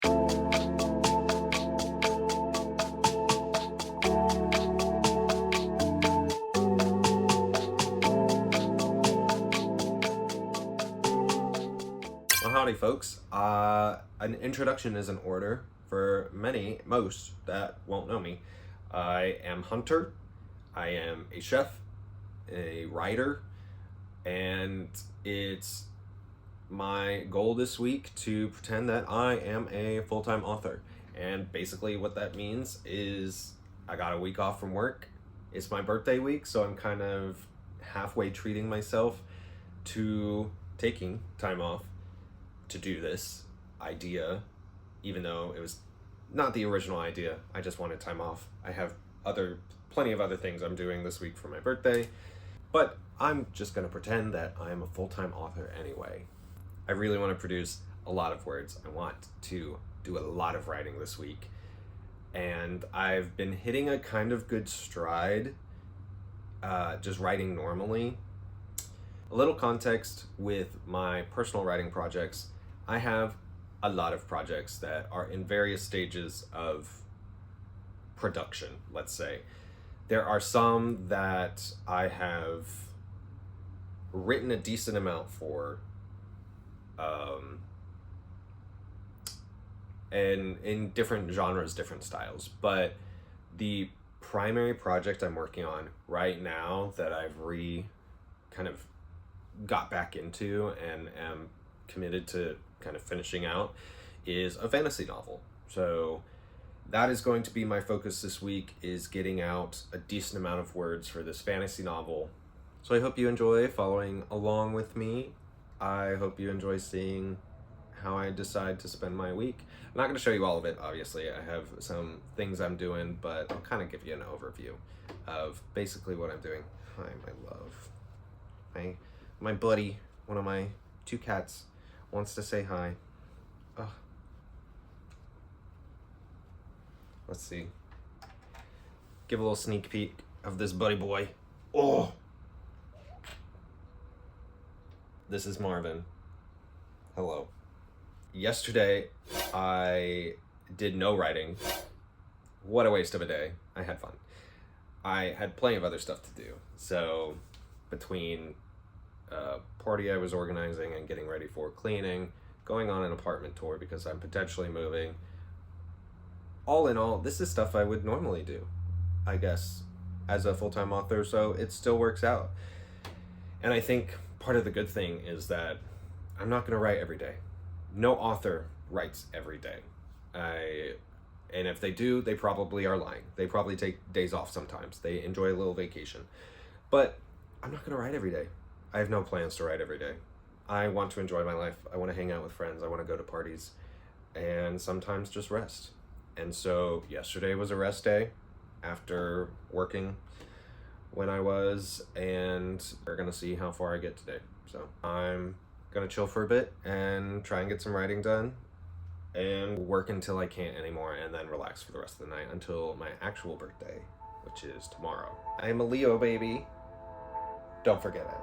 Well, howdy folks. An introduction is in order for most that won't know me. I am Hunter, I am a chef, a writer, and it's my goal this week to pretend that I am a full-time author. And basically what that means is I got a week off from work. It's my birthday week, so I'm kind of halfway treating myself to taking time off to do this idea, even though it was not the original idea. I just wanted time off. I have plenty of other things I'm doing this week for my birthday, but I'm just gonna pretend that I'm a full-time author anyway. I really want to produce a lot of words. I want to do a lot of writing this week, and I've been hitting a kind of good stride just writing normally. A little context with my personal writing projects. I have a lot of projects that are in various stages of production, let's say. There are some that I have written a decent amount for, and in different genres, different styles. But the primary project I'm working on right now that I've kind of got back into and am committed to kind of finishing out is a fantasy novel. So that is going to be my focus this week, is getting out a decent amount of words for this fantasy novel. So I hope you enjoy following along with me. I hope you enjoy seeing how I decide to spend my week. I'm not going to show you all of it, obviously. I have some things I'm doing, but I'll kind of give you an overview of basically what I'm doing. Hi, my love. My buddy, one of my 2 cats, wants to say hi. Ugh. Let's see. Give a little sneak peek of this buddy boy. Oh! This is Marvin. Hello. Yesterday, I did no writing. What a waste of a day. I had fun. I had plenty of other stuff to do. So, between party I was organizing and getting ready for cleaning, going on an apartment tour because I'm potentially moving. All in all, this is stuff I would normally do, I guess, as a full-time author, so it still works out. And I think part of the good thing is that I'm not going to write every day. No author writes every day. And if they do, they probably are lying. They probably take days off sometimes. They enjoy a little vacation. But I'm not going to write every day. I have no plans to write every day. I want to enjoy my life. I want to hang out with friends. I want to go to parties and sometimes just rest. And so yesterday was a rest day after working when I was, and we're going to see how far I get today. So I'm going to chill for a bit and try and get some writing done and work until I can't anymore, and then relax for the rest of the night until my actual birthday, which is tomorrow. I am a Leo, baby. Don't forget it.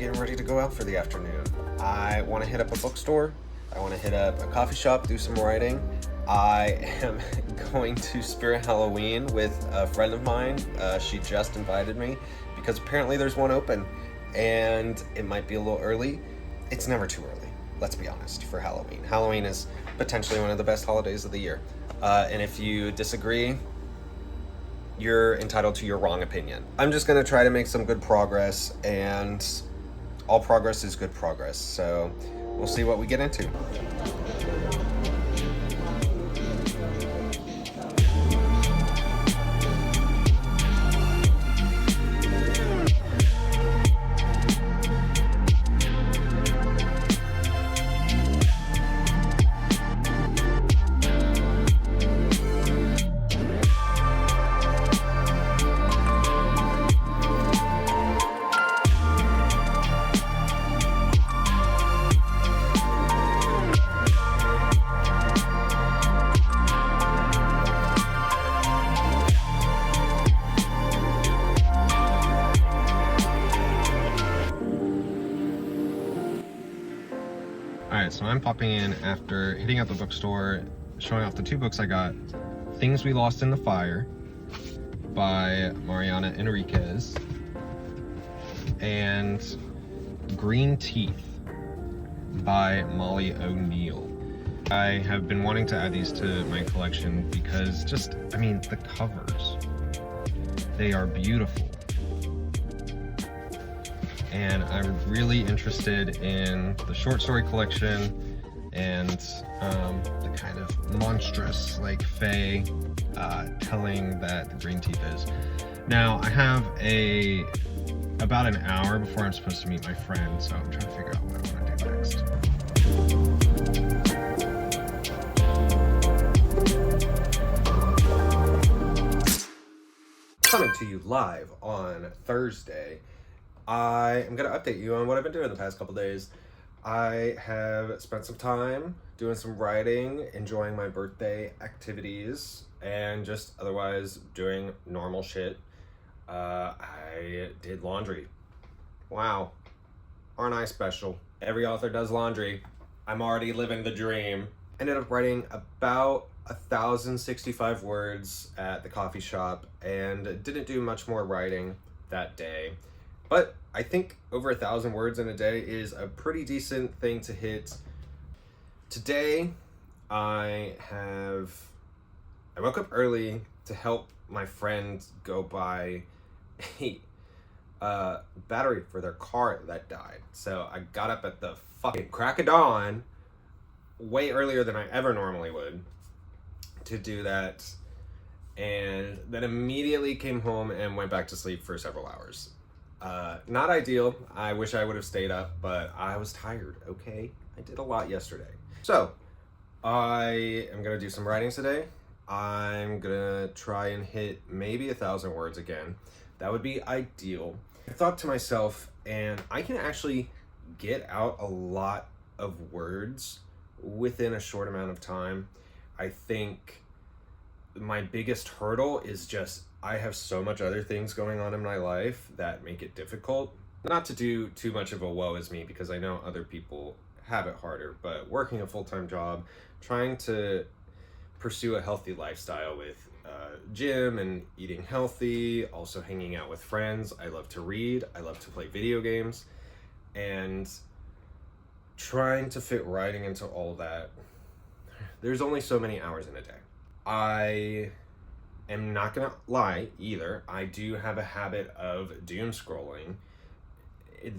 getting ready to go out for the afternoon. I want to hit up a bookstore. I want to hit up a coffee shop, do some writing, I am going to Spirit Halloween with a friend of mine. She just invited me because apparently there's one open and it might be a little early. It's never too early, let's be honest, for Halloween. Halloween is potentially one of the best holidays of the year. And if you disagree, you're entitled to your wrong opinion. I'm just gonna try to make some good progress, and all progress is good progress. So we'll see what we get into. Alright, so I'm popping in after hitting up the bookstore, showing off the 2 books I got. Things We Lost in the Fire by Mariana Enriquez and Green Teeth by Molly O'Neill. I have been wanting to add these to my collection because the covers, they are beautiful. And I'm really interested in the short story collection and the kind of monstrous, like, fae telling that the Green Teeth is. Now, I have about an hour before I'm supposed to meet my friend, so I'm trying to figure out what I want to do next. Coming to you live on Thursday. I am going to update you on what I've been doing the past couple days. I have spent some time doing some writing, enjoying my birthday activities, and just otherwise doing normal shit. I did laundry. Wow. Aren't I special? Every author does laundry. I'm already living the dream. Ended up writing about 1,065 words at the coffee shop and didn't do much more writing that day. But I think over 1,000 words in a day is a pretty decent thing to hit. Today, I woke up early to help my friend go buy a battery for their car that died. So I got up at the fucking crack of dawn, way earlier than I ever normally would, to do that. And then immediately came home and went back to sleep for several hours. Not ideal. I wish I would have stayed up, but I was tired, okay? I did a lot yesterday. So, I am gonna do some writing today. I'm gonna try and hit maybe 1,000 words again. That would be ideal. I thought to myself, and I can actually get out a lot of words within a short amount of time. I think my biggest hurdle is just I have so much other things going on in my life that make it difficult. Not to do too much of a woe is me, because I know other people have it harder, but working a full-time job, trying to pursue a healthy lifestyle with gym and eating healthy, also hanging out with friends. I love to read, I love to play video games, and trying to fit writing into all that. There's only so many hours in a day. I am not gonna lie either. I do have a habit of doom scrolling.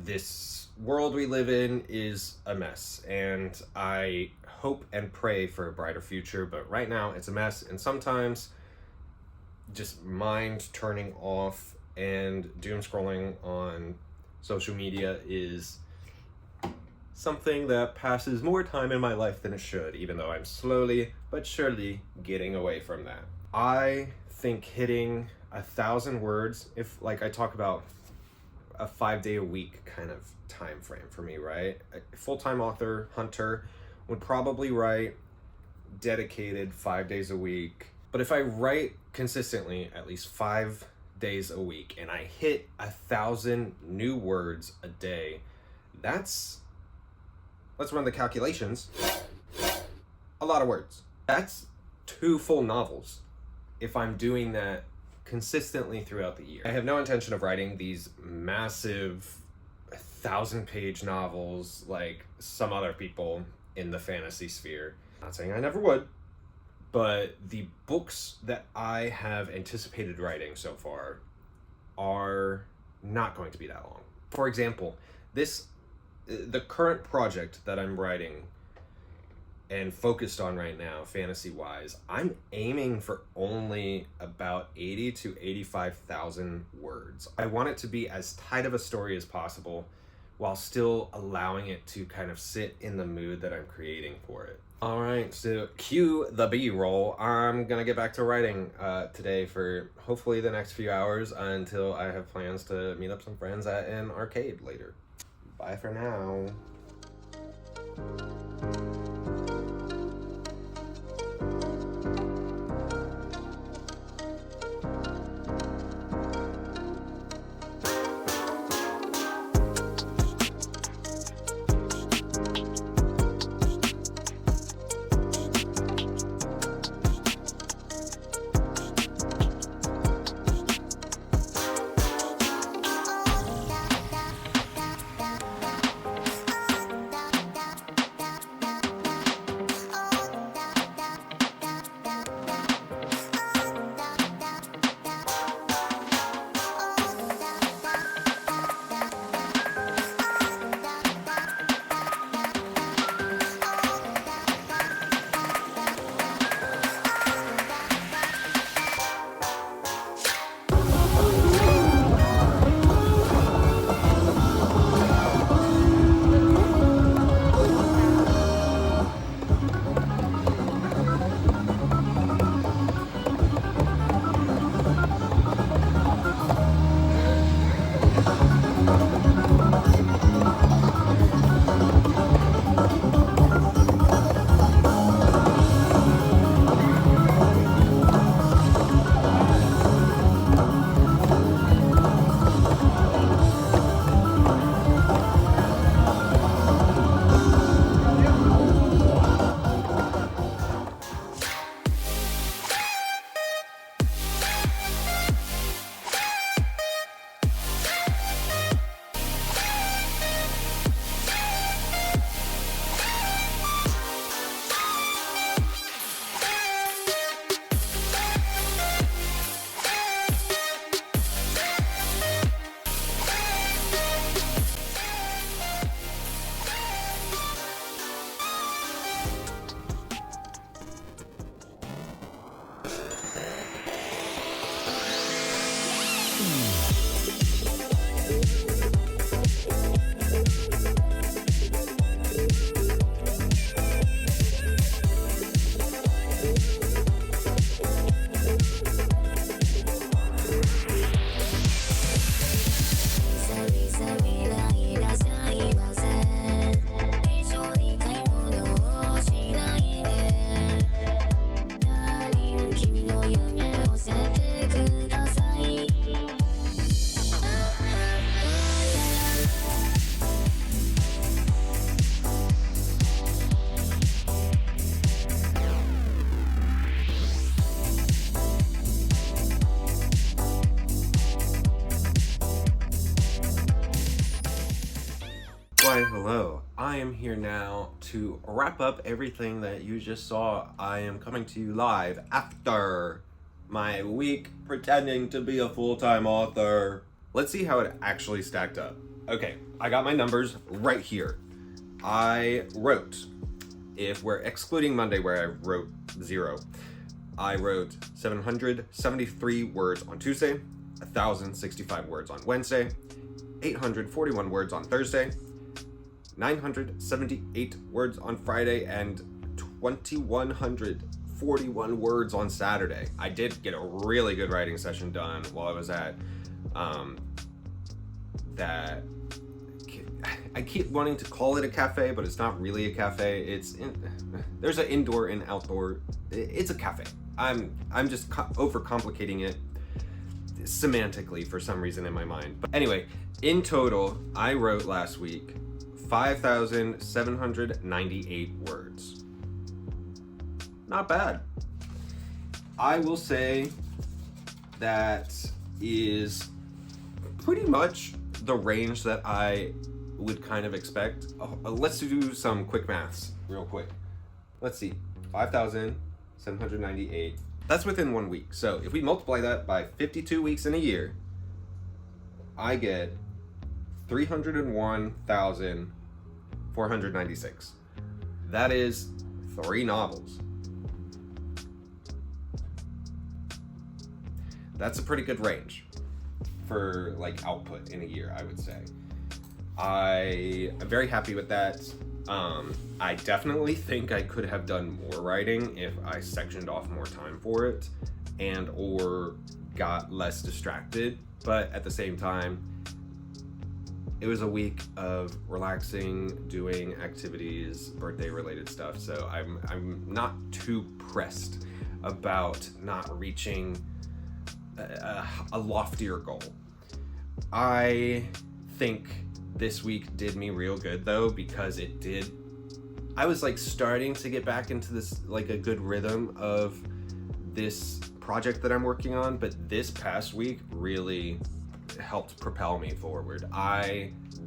This world we live in is a mess, and I hope and pray for a brighter future, but right now it's a mess, and sometimes just mind turning off and doom scrolling on social media is something that passes more time in my life than it should, even though I'm slowly but surely getting away from that. I think hitting 1,000 words, if, like, I talk about a 5-day-a-week kind of time frame for me, right? A full-time author, hunter, would probably write dedicated 5 days a week. But if I write consistently at least 5 days a week and I hit 1,000 new words a day, let's run the calculations. A lot of words. That's 2 full novels if I'm doing that consistently throughout the year. I have no intention of writing these massive 1,000-page novels like some other people in the fantasy sphere. Not saying I never would, but the books that I have anticipated writing so far are not going to be that long. For example, the current project that I'm writing and focused on right now, fantasy-wise, I'm aiming for only about 80 to 85,000 words. I want it to be as tight of a story as possible while still allowing it to kind of sit in the mood that I'm creating for it. All right, so cue the B-roll. I'm gonna get back to writing today for hopefully the next few hours until I have plans to meet up some friends at an arcade later. Bye for now. Why, hello. I am here now to wrap up everything that you just saw. I am coming to you live after my week pretending to be a full-time author. Let's see how it actually stacked up. Okay, I got my numbers right here. I wrote, if we're excluding Monday where I wrote 0, I wrote 773 words on Tuesday, 1,065 words on Wednesday, 841 words on Thursday, 978 words on Friday, and 2,141 words on Saturday. I did get a really good writing session done while I was at that. I keep wanting to call it a cafe, but it's not really a cafe. There's an indoor and outdoor. It's a cafe. I'm just overcomplicating it semantically for some reason in my mind. But anyway, in total, I wrote last week 5,798 words. Not bad. I will say that is pretty much the range that I would kind of expect. Let's do some quick maths real quick. Let's see, 5,798. That's within 1 week. So if we multiply that by 52 weeks in a year, I get 301,496. That is 3 novels. That's a pretty good range for like output in a year, I would say. I am very happy with that. I definitely think I could have done more writing if I sectioned off more time for it and or got less distracted, but at the same time, it was a week of relaxing, doing activities, birthday related stuff, so I'm not too pressed about not reaching a loftier goal. I think this week did me real good though, because I was like starting to get back into this like a good rhythm of this project that I'm working on, but this past week really helped propel me forward.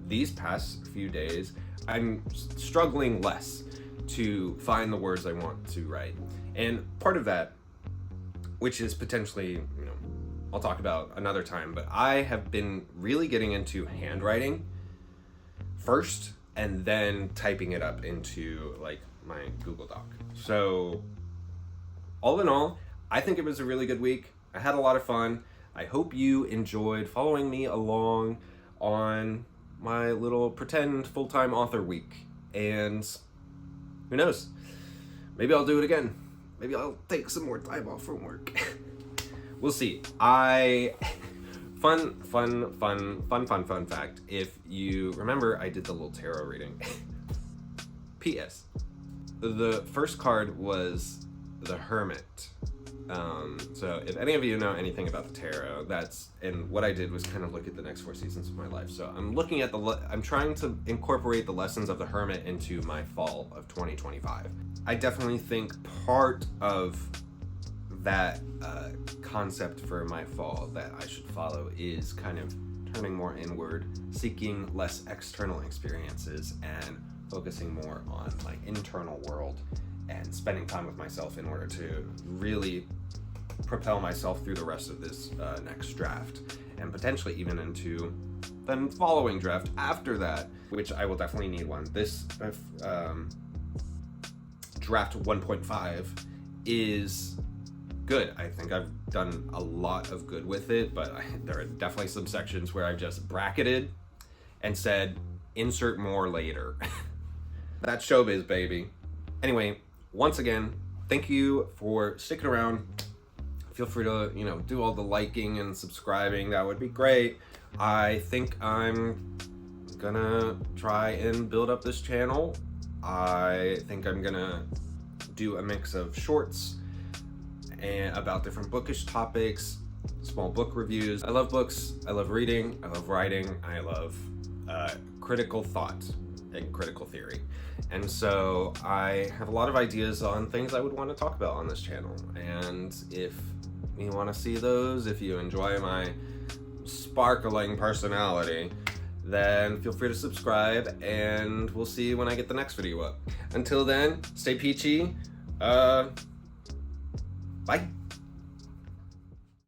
These past few days, I'm struggling less to find the words I want to write. And part of that, which is potentially, I'll talk about another time, but I have been really getting into handwriting first and then typing it up into like my Google Doc. So all in all, I think it was a really good week. I had a lot of fun. I hope you enjoyed following me along on my little pretend full-time author week. And who knows, maybe I'll do it again. Maybe I'll take some more time off from work. We'll see. Fun fact. If you remember, I did the little tarot reading. P.S. The first card was the Hermit. So if any of you know anything about the tarot, and what I did was kind of look at the next 4 seasons of my life. So I'm looking at I'm trying to incorporate the lessons of the Hermit into my fall of 2025. I definitely think part of that concept for my fall that I should follow is kind of turning more inward, seeking less external experiences, and focusing more on my internal world and spending time with myself in order to really propel myself through the rest of this next draft, and potentially even into the following draft after that, which I will definitely need one. This draft 1.5 is good. I think I've done a lot of good with it, but there are definitely some sections where I've just bracketed and said, insert more later. That's showbiz, baby. Anyway, once again, thank you for sticking around. Feel free to, do all the liking and subscribing. That would be great. I think I'm gonna try and build up this channel. I think I'm gonna do a mix of shorts and about different bookish topics, small book reviews. I love books, I love reading, I love writing, I love critical thought and critical theory. And so I have a lot of ideas on things I would want to talk about on this channel. And if you want to see those, if you enjoy my sparkling personality, then feel free to subscribe, and we'll see you when I get the next video up. Until then, stay peachy. Bye.